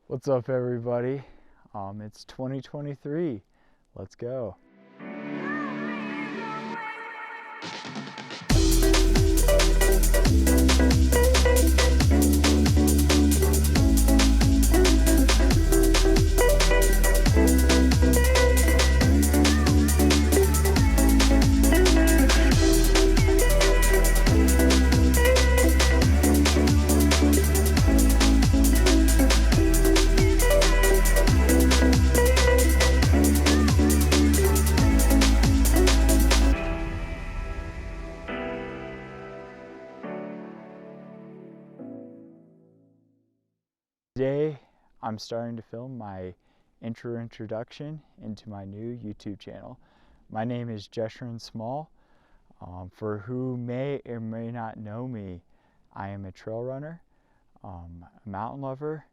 What's up, everybody? It's 2023. Let's go. Today, I'm starting to film my introduction into my new YouTube channel. My name is Jeshurun Small. For who may or may not know me, I am a trail runner, a mountain lover,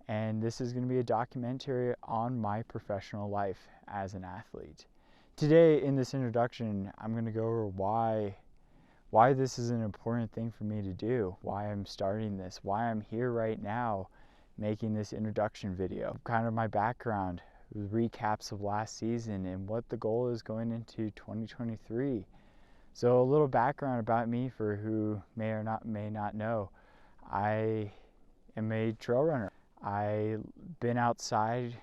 and this is going to be a documentary on my professional life as an athlete. Today, in this introduction, I'm going to go over why this is an important thing for me to do, why I'm starting this, why I'm here right now making this introduction video. Kind of my background, recaps of last season, and what the goal is going into 2023. So a little background about me for who may not know. I am a trail runner. I've been outside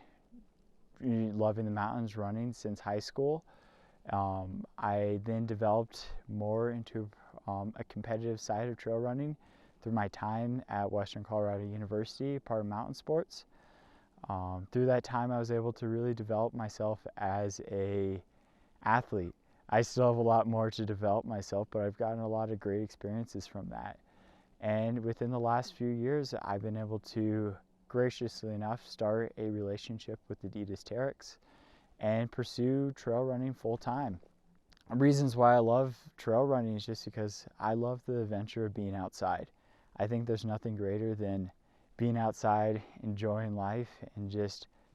loving the mountains, running since high school. I then developed more into a competitive side of trail running through my time at Western Colorado University, part of mountain sports. Through that time, I was able to really develop myself as an athlete. I still have a lot more to develop myself, but I've gotten a lot of great experiences from that. And within the last few years, I've been able to, graciously enough, start a relationship with Adidas Terrex and pursue trail running full time. Reasons why I love trail running is just because I love the adventure of being outside. I think there's nothing greater than being outside, enjoying life, and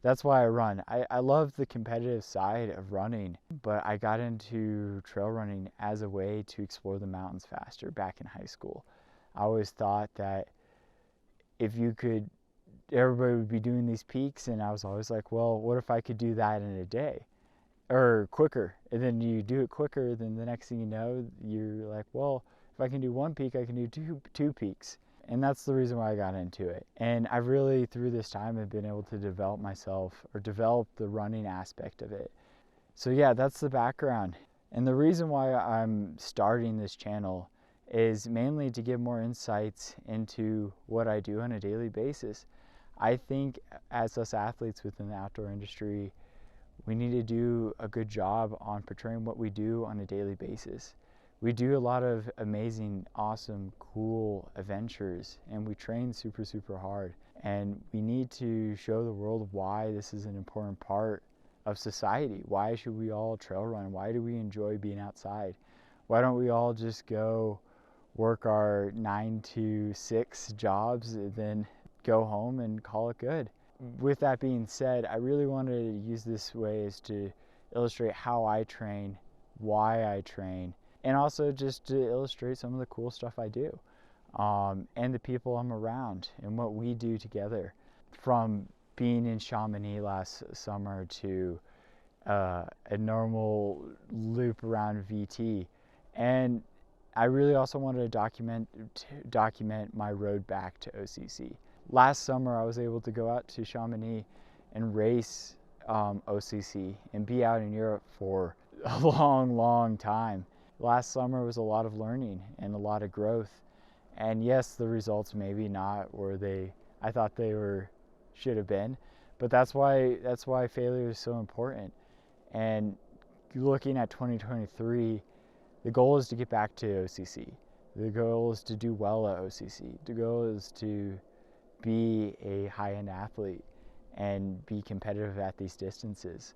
that's why I run. I love the competitive side of running, but I got into trail running as a way to explore the mountains faster back in high school. I always thought that everybody would be doing these peaks, and I was always like, well, what if I could do that in a day? Or quicker, and then you do it quicker, then the next thing you know, you're like, well, if I can do one peak, I can do two peaks. And that's the reason why I got into it. And I really, through this time, have been able to develop myself, or develop the running aspect of it. So yeah, that's the background. And the reason why I'm starting this channel is mainly to give more insights into what I do on a daily basis. I think as us athletes within the outdoor industry, we need to do a good job on portraying what we do on a daily basis. We do a lot of amazing, awesome, cool adventures, and we train super, super hard. And we need to show the world why this is an important part of society. Why should we all trail run? Why do we enjoy being outside? Why don't we all just go work our 9 to 6 jobs and then go home and call it good? With that being said, I really wanted to use this way as to illustrate how I train, why I train, and also just to illustrate some of the cool stuff I do, and the people I'm around and what we do together. From being in Chamonix last summer to a normal loop around VT. And I really also wanted to document my road back to OCC. Last summer, I was able to go out to Chamonix and race OCC and be out in Europe for a long, long time. Last summer was a lot of learning and a lot of growth. And yes, the results maybe not where I thought they should have been, but that's why failure is so important. And looking at 2023, the goal is to get back to OCC. The goal is to do well at OCC. The goal is to be a high-end athlete and be competitive at these distances.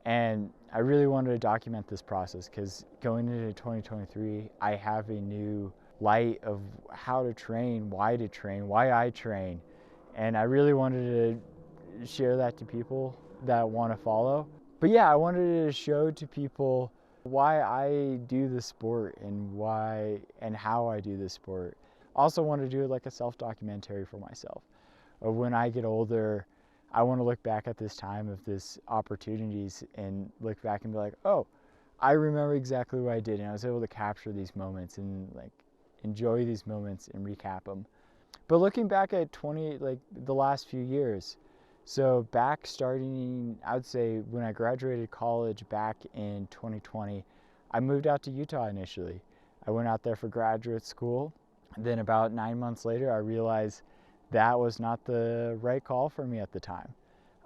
And I really wanted to document this process because going into 2023, I have a new light of how to train, why I train. And I really wanted to share that to people that want to follow. But yeah, I wanted to show to people why I do the sport and how I do the sport. Also want to do it like a self-documentary for myself. of when I get older, I want to look back at this time of this opportunities and look back and be like, oh, I remember exactly what I did, and I was able to capture these moments and like enjoy these moments and recap them. But looking back at the last few years, so back starting, I would say when I graduated college back in 2020, I moved out to Utah initially. I went out there for graduate school. And then about 9 months later, I realized that was not the right call for me at the time.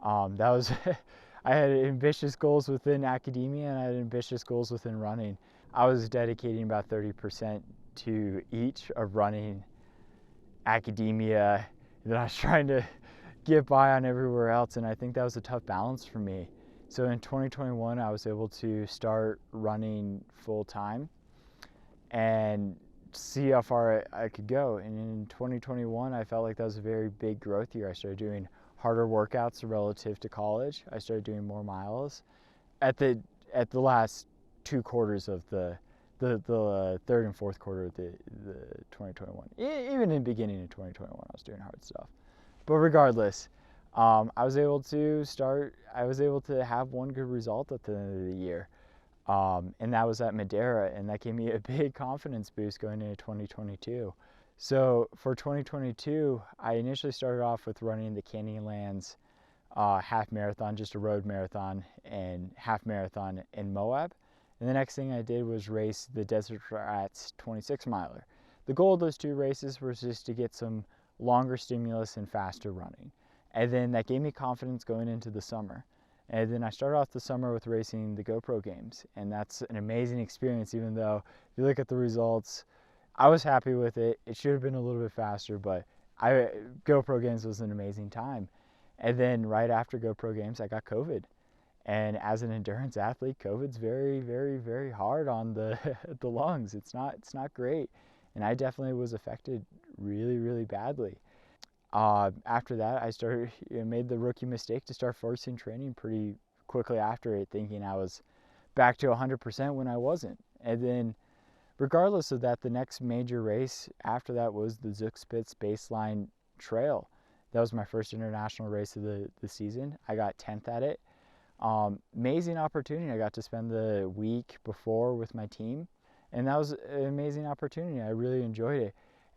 That was I had ambitious goals within academia and I had ambitious goals within running. I was dedicating about 30% to each of running, academia, and then I was trying to get by on everywhere else, and I think that was a tough balance for me. So in 2021, I was able to start running full time and see how far I could go. And in 2021, I felt like that was a very big growth year. I started doing harder workouts relative to college. I started doing more miles. At the last 2 quarters of the third and fourth quarter of the 2021, even in the beginning of 2021, I was doing hard stuff. But regardless, I was able to have one good result at the end of the year. And that was at Madeira, and that gave me a big confidence boost going into 2022. So for 2022, I initially started off with running the Canyonlands half marathon, just a road marathon, and half marathon in Moab. And the next thing I did was race the Desert Rats 26 miler. The goal of those two races was just to get some longer stimulus and faster running. And then that gave me confidence going into the summer. And then I started off the summer with racing the GoPro Games, and that's an amazing experience. Even though if you look at the results, I was happy with it. It should have been a little bit faster, but GoPro Games was an amazing time. And then right after GoPro Games, I got COVID. And as an endurance athlete, COVID's very, very, very hard on the the lungs. It's not great, and I definitely was affected really, really badly. After that, made the rookie mistake to start forcing training pretty quickly after it, thinking I was back to 100% when I wasn't. And then, regardless of that, the next major race after that was the Zugspitze Baseline Trail. That was my first international race of the season. I got 10th at it. Amazing opportunity. I got to spend the week before with my team, and that was an amazing opportunity. I really enjoyed it.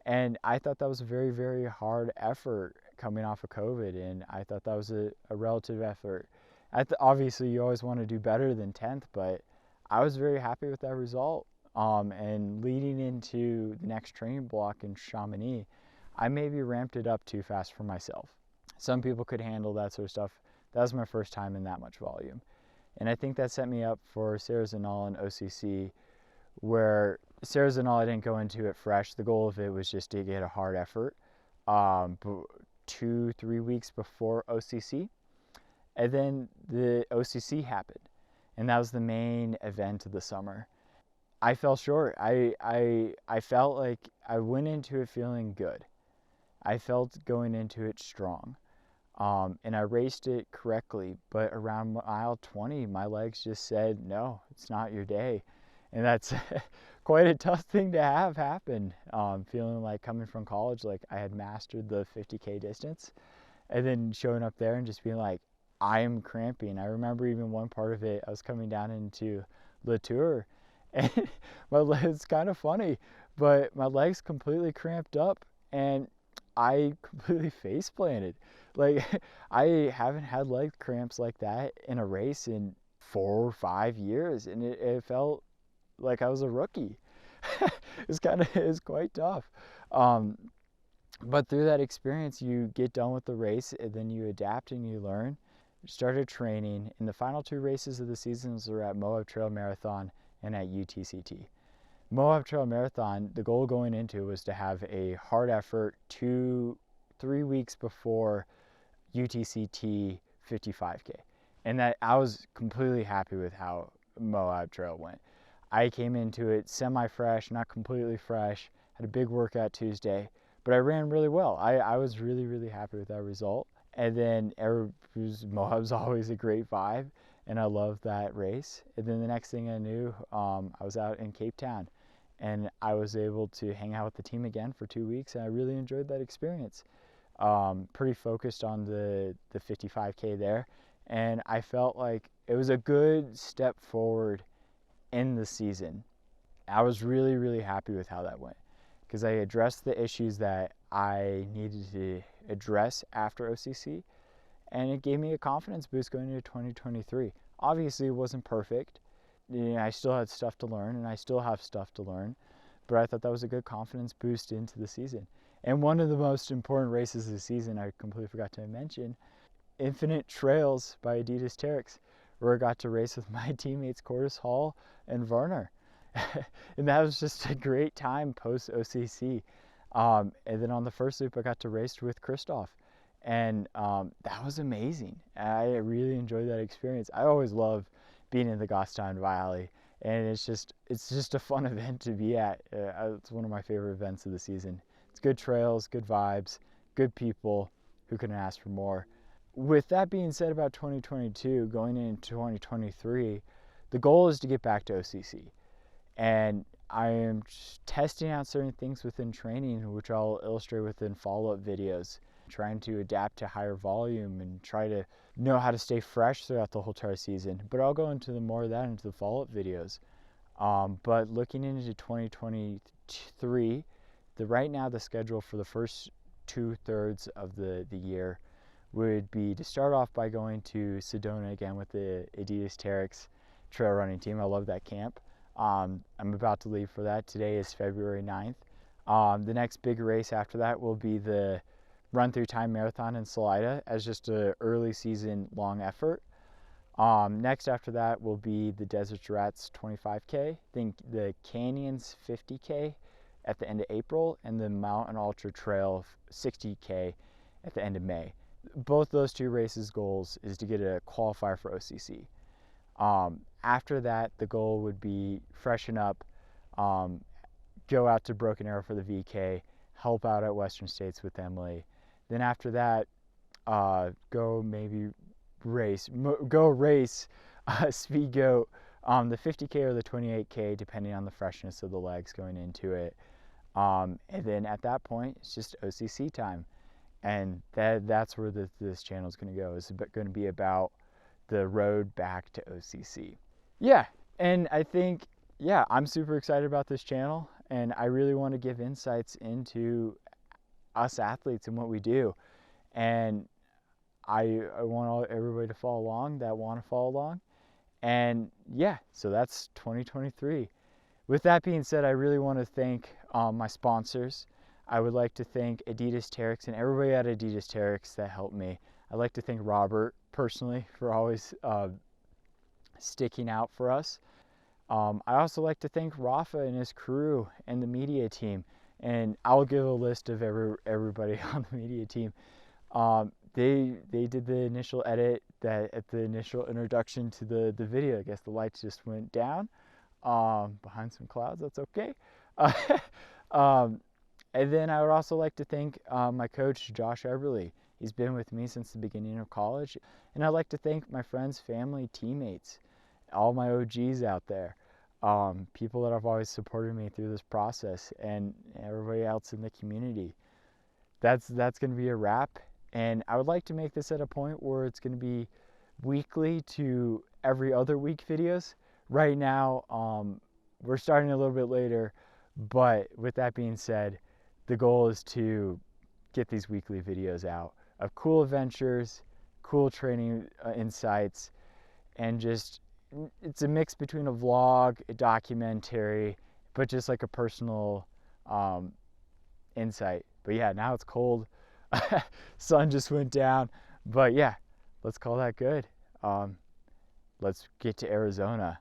And I thought that was a very, very hard effort coming off of COVID, and I thought that was a relative effort. Obviously, you always want to do better than 10th, but I was very happy with that result. And leading into the next training block in Chamonix, I maybe ramped it up too fast for myself. Some people could handle that sort of stuff. That was my first time in that much volume. And I think that set me up for Serra-Zinal and OCC, where Serra-Zinal I didn't go into it fresh. The goal of it was just to get a hard effort 2-3 weeks before OCC. And then the OCC happened, and that was the main event of the summer. I fell short. I felt like I went into it feeling good. I felt going into it strong. And I raced it correctly, but around mile 20, my legs just said, no, it's not your day. And that's quite a tough thing to have happen. Feeling like coming from college, like I had mastered the 50K distance, and then showing up there and just being like, I am cramping. I remember even one part of it, I was coming down into Le Tour, and it's kind of funny, but my legs completely cramped up, and I completely face planted. Like, I haven't had leg cramps like that in a race in 4 or 5 years, and it felt like I was a rookie. It's quite tough. But through that experience, you get done with the race, and then you adapt and you learn. Started training, and the final 2 races of the seasons were at Moab Trail Marathon and at UTCT. Moab Trail Marathon, the goal going into was to have a hard effort 2-3 weeks before UTCT 55K. And that I was completely happy with how Moab Trail went. I came into it semi-fresh, not completely fresh, had a big workout Tuesday, but I ran really well. I was really, really happy with that result. And then Moab's always a great vibe, and I loved that race. And then the next thing I knew, I was out in Cape Town, and I was able to hang out with the team again for 2 weeks, and I really enjoyed that experience. pretty focused on the 55K there. And I felt like it was a good step forward in the season. I was really, really happy with how that went because I addressed the issues that I needed to address after OCC, and it gave me a confidence boost going into 2023. Obviously, it wasn't perfect. I still had stuff to learn, and I still have stuff to learn, but I thought that was a good confidence boost into the season. And one of the most important races of the season, I completely forgot to mention, Infinite Trails by Adidas Terrex, where I got to race with my teammates Corless, Hall, and Werner. And that was just a great time post OCC. And then on the first loop, I got to race with Christoph, and that was amazing. I really enjoyed that experience. I always love being in the Gastown Valley, and it's just a fun event to be at. It's one of my favorite events of the season. It's good trails, good vibes, good people. Who couldn't ask for more? With that being said about 2022, going into 2023, the goal is to get back to OCC. And I am testing out certain things within training, which I'll illustrate within follow-up videos, trying to adapt to higher volume and try to know how to stay fresh throughout the whole entire season. But I'll go into more of that into the follow-up videos. But looking into 2023, right now the schedule for the first 2/3 of the year would be to start off by going to Sedona again with the Adidas Terrex trail running team. I love that camp. I'm about to leave for that. Today is February 9th. The next big race after that will be the Run Through Time Marathon in Salida as just an early season long effort. Next after that will be the Desert Rats 25K, then the Canyons 50K at the end of April, and the Mountain Ultra Trail 60K at the end of May. Both those two races' goals is to get a qualifier for OCC. After that, the goal would be freshen up, go out to Broken Arrow for the VK, help out at Western States with Emily. Then after that, go race Speed Goat, the 50K or the 28K, depending on the freshness of the legs going into it. And then at that point, it's just OCC time. And that's where this channel is going to go. It's going to be about the road back to OCC. Yeah, and I think, I'm super excited about this channel, and I really want to give insights into us athletes and what we do. And I want everybody to follow along that want to follow along. And so that's 2023. With that being said, I really want to thank my sponsors. I would like to thank Adidas Terrex and everybody at Adidas Terrex that helped me. I'd like to thank Robert personally for always sticking out for us. I also like to thank Rafa and his crew and the media team. And I'll give a list of everybody on the media team. They did the initial edit at the initial introduction to the video. I guess the lights just went down behind some clouds. That's okay. And then I would also like to thank my coach, Josh Eberly. He's been with me since the beginning of college. And I'd like to thank my friends, family, teammates, all my OGs out there, people that have always supported me through this process, and everybody else in the community. That's going to be a wrap. And I would like to make this at a point where it's going to be weekly to every other week videos. Right now, we're starting a little bit later, but with that being said, the goal is to get these weekly videos out of cool adventures, cool training insights, and just, it's a mix between a vlog, a documentary, but just like a personal insight. But now it's cold. Sun just went down, but let's call that good. Let's get to Arizona.